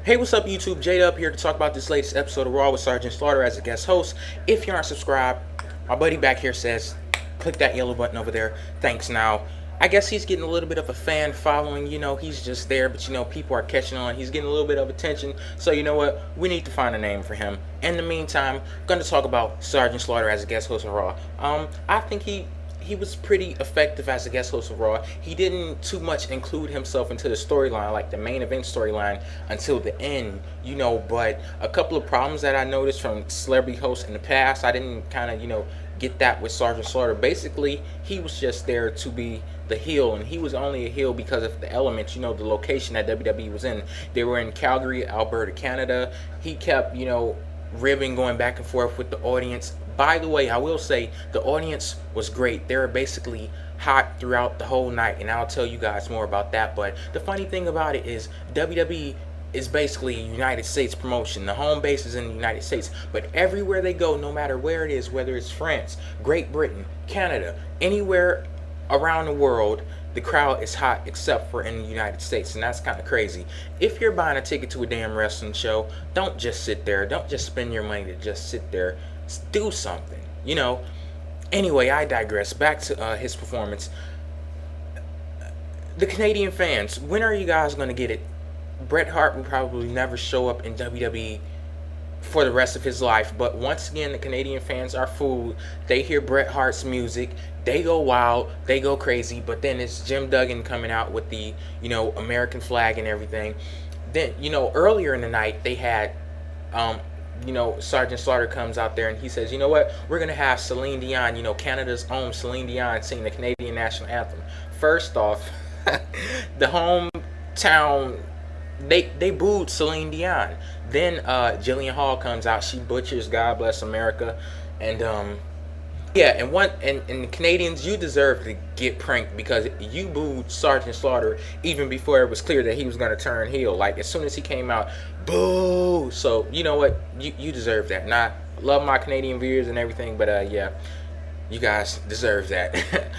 Hey, what's up, YouTube? J-Dub here to talk about this latest episode of Raw with Sgt Slaughter as a guest host. If you aren't subscribed, my buddy back here says, click that yellow button over there. Thanks now. I guess he's getting a little bit of a fan following. He's just there, but people are catching on. He's getting a little bit of attention. So you know what? We need to find a name for him. In the meantime, I'm going to talk about Sgt Slaughter as a guest host of Raw. I think he was pretty effective as a guest host of Raw. He didn't too much include himself into the storyline, like the main event storyline, until the end, but a couple of problems that I noticed from celebrity hosts in the past, I didn't kind of, get that with Sgt. Slaughter. Basically, he was just there to be the heel, and he was only a heel because of the elements, the location that WWE was in. They were in Calgary, Alberta, Canada. He kept, ribbing, going back and forth with the audience. By the way, I will say the audience was great. They were basically hot throughout the whole night, and I'll tell you guys more about that. But the funny thing about it is WWE is basically a United States promotion. The home base is in the United States, but everywhere they go, no matter where it is, whether it's France, Great Britain, Canada, anywhere around the world, the crowd is hot except for in the United States, and that's kind of crazy. If you're buying a ticket to a damn wrestling show, don't just sit there. Don't just spend your money to just sit there. Do something, Anyway, I digress. Back to his performance. The Canadian fans, when are you guys going to get it? Bret Hart will probably never show up in WWE for the rest of his life, but once again, the Canadian fans are fooled. They hear Bret Hart's music, they go wild, they go crazy, but then it's Jim Duggan coming out with the, American flag and everything. Then, earlier in the night, they had, Sgt. Slaughter comes out there and he says, you know what, we're going to have Celine Dion, Canada's own Celine Dion, sing the Canadian national anthem. First off, the hometown, they booed Celine Dion. Then Jillian Hall comes out, she butchers God Bless America, and yeah, and the Canadians, you deserve to get pranked because you booed Sgt. Slaughter even before it was clear that he was going to turn heel. Like, as soon as he came out, boo! So, you know what? You deserve that. Not love my Canadian viewers and everything, but yeah, you guys deserve that.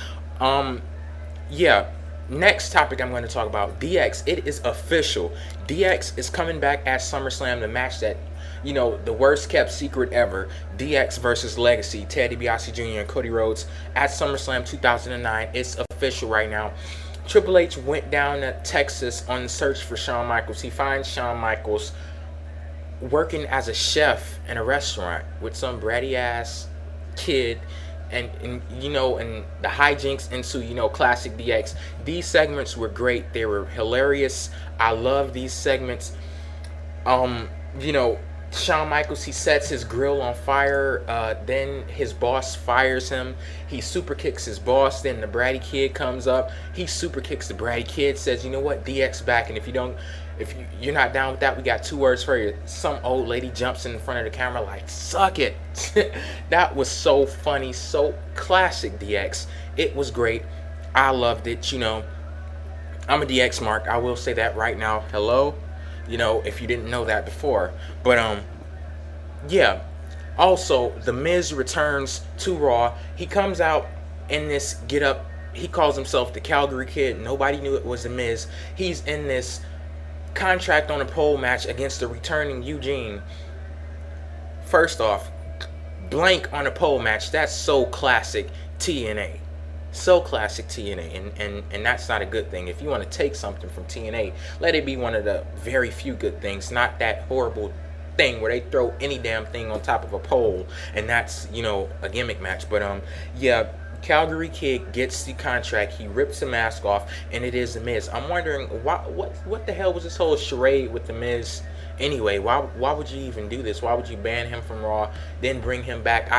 Yeah. Next topic I'm going to talk about, DX. It is official. DX is coming back at SummerSlam, the match that, the worst kept secret ever. DX versus Legacy, Ted DiBiase Jr. and Cody Rhodes at SummerSlam 2009. It's official right now. Triple H went down to Texas on the search for Shawn Michaels. He finds Shawn Michaels working as a chef in a restaurant with some bratty ass kid. And the hijinks ensue, classic DX. These segments were great. They were hilarious. I love these segments. Shawn Michaels, he sets his grill on fire. Then his boss fires him. He super kicks his boss. Then the bratty kid comes up. He super kicks the bratty kid. Says, you know what, DX back. And if you're not down with that, we got two words for you. Some old lady jumps in front of the camera like, suck it. That was so funny, so classic DX. It was great. I loved it. I'm a DX mark. I will say that right now. Hello. If you didn't know that before. But yeah. Also, The Miz returns to Raw. He comes out in this get up. He calls himself the Calgary Kid. Nobody knew it was The Miz. He's in this contract on a pole match against the returning Eugene. First off, blank on a pole match. That's so classic TNA. So classic TNA, and that's not a good thing. If you want to take something from TNA, let it be one of the very few good things, not that horrible thing where they throw any damn thing on top of a pole and that's a gimmick match. But yeah, Calgary Kid gets the contract. He rips the mask off, and it is The Miz. I'm wondering what the hell was this whole charade with The Miz anyway? Why would you even do this? Why would you ban him from Raw, then bring him back?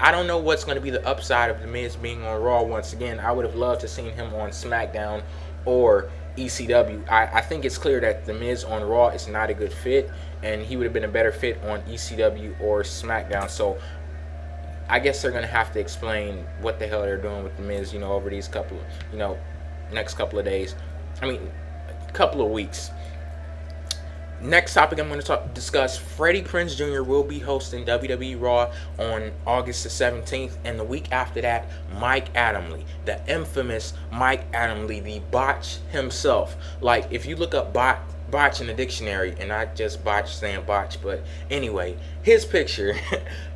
I don't know what's going to be the upside of The Miz being on Raw once again. I would have loved to seen him on SmackDown or ECW. I think it's clear that The Miz on Raw is not a good fit, and he would have been a better fit on ECW or SmackDown. So I guess they're going to have to explain what the hell they're doing with The Miz, over these couple of, next couple of days. I mean, couple of weeks. Next topic I'm going to discuss, Freddie Prinze Jr. will be hosting WWE RAW on August the 17th, and the week after that, Mike Adamle, the infamous Mike Adamle, the botch himself. Like, if you look up botch in the dictionary, and I just botch saying botch, but anyway, his picture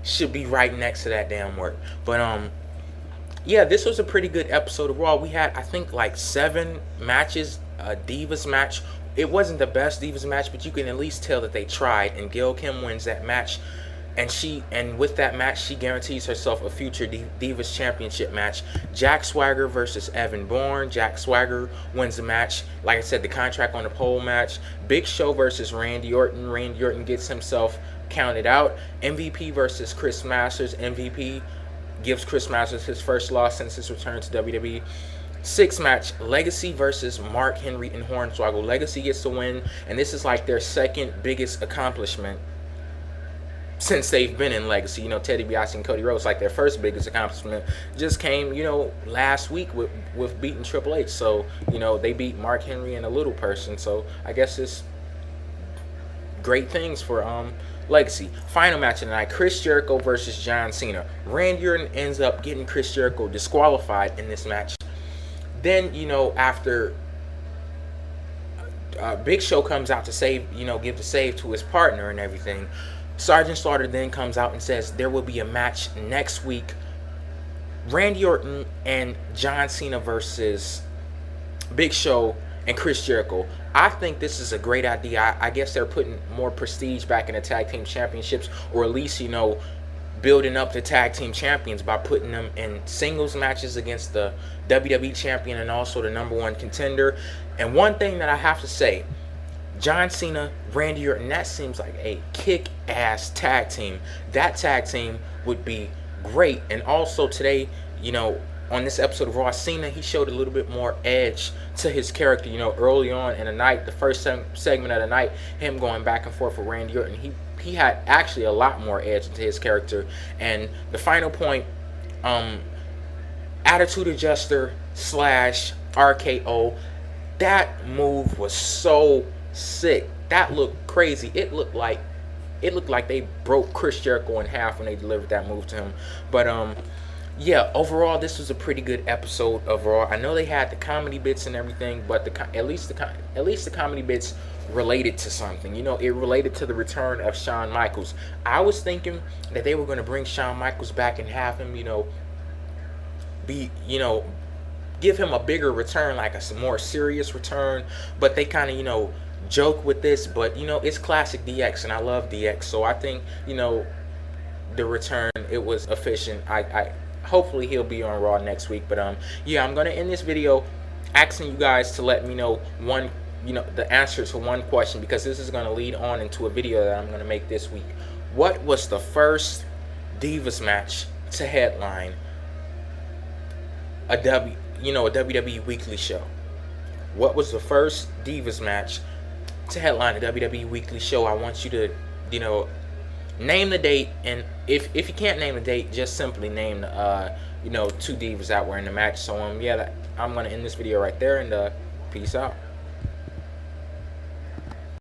should be right next to that damn word. But yeah, this was a pretty good episode of Raw. We had, I think, like 7 matches, a Divas match. It wasn't the best Divas match, but you can at least tell that they tried. And Gail Kim wins that match, and with that match, she guarantees herself a future Divas Championship match. Jack Swagger versus Evan Bourne. Jack Swagger wins the match. Like I said, the contract on the pole match. Big Show versus Randy Orton. Randy Orton gets himself counted out. MVP versus Chris Masters. MVP gives Chris Masters his first loss since his return to WWE. 6th match, Legacy versus Mark Henry and Hornswoggle. Legacy gets the win, and this is like their second biggest accomplishment since they've been in Legacy. You know, Teddy DiBiase and Cody Rhodes, like their first biggest accomplishment just came, you know, last week with beating Triple H. So, you know, they beat Mark Henry and a little person. So I guess it's great things for Legacy. Final match of the night, Chris Jericho versus John Cena. Randy Orton ends up getting Chris Jericho disqualified in this match. Then, you know, after Big Show comes out to save, you know, give the save to his partner and everything, Sgt Slaughter then comes out and says there will be a match next week. Randy Orton and John Cena versus Big Show and Chris Jericho. I think this is a great idea. I guess they're putting more prestige back in the tag team championships, or at least, you know, building up the tag team champions by putting them in singles matches against the WWE champion and also the #1 contender. And one thing that I have to say, John Cena, Randy Orton, that seems like a kick-ass tag team. That tag team would be great. And also today, you know, on this episode of Raw, Cena, he showed a little bit more edge to his character. You know, early on in the night, the first segment of the night, him going back and forth with Randy Orton, he had actually a lot more edge into his character. And the final point, Attitude Adjuster / RKO, that move was so sick. That looked crazy. It looked like they broke Chris Jericho in half when they delivered that move to him. But yeah, overall, this was a pretty good episode of Raw. I know they had the comedy bits and everything, but at least the comedy bits related to something. You know, it related to the return of Shawn Michaels. I was thinking that they were going to bring Shawn Michaels back and have him, you know, give him a bigger return, like a more serious return. But they kind of, you know, joke with this. But, you know, it's classic DX, and I love DX. So I think, you know, the return, it was efficient. Hopefully he'll be on Raw next week. But yeah, I'm gonna end this video asking you guys to let me know the answer to one question, because this is gonna lead on into a video that I'm gonna make this week. What was the first Divas match to headline a WWE weekly show? What was the first Divas match to headline a WWE weekly show? I want you to, you know, name the date, and if you can't name the date, just simply name the 2 divas that were in the match. So yeah, I'm gonna end this video right there, and peace out.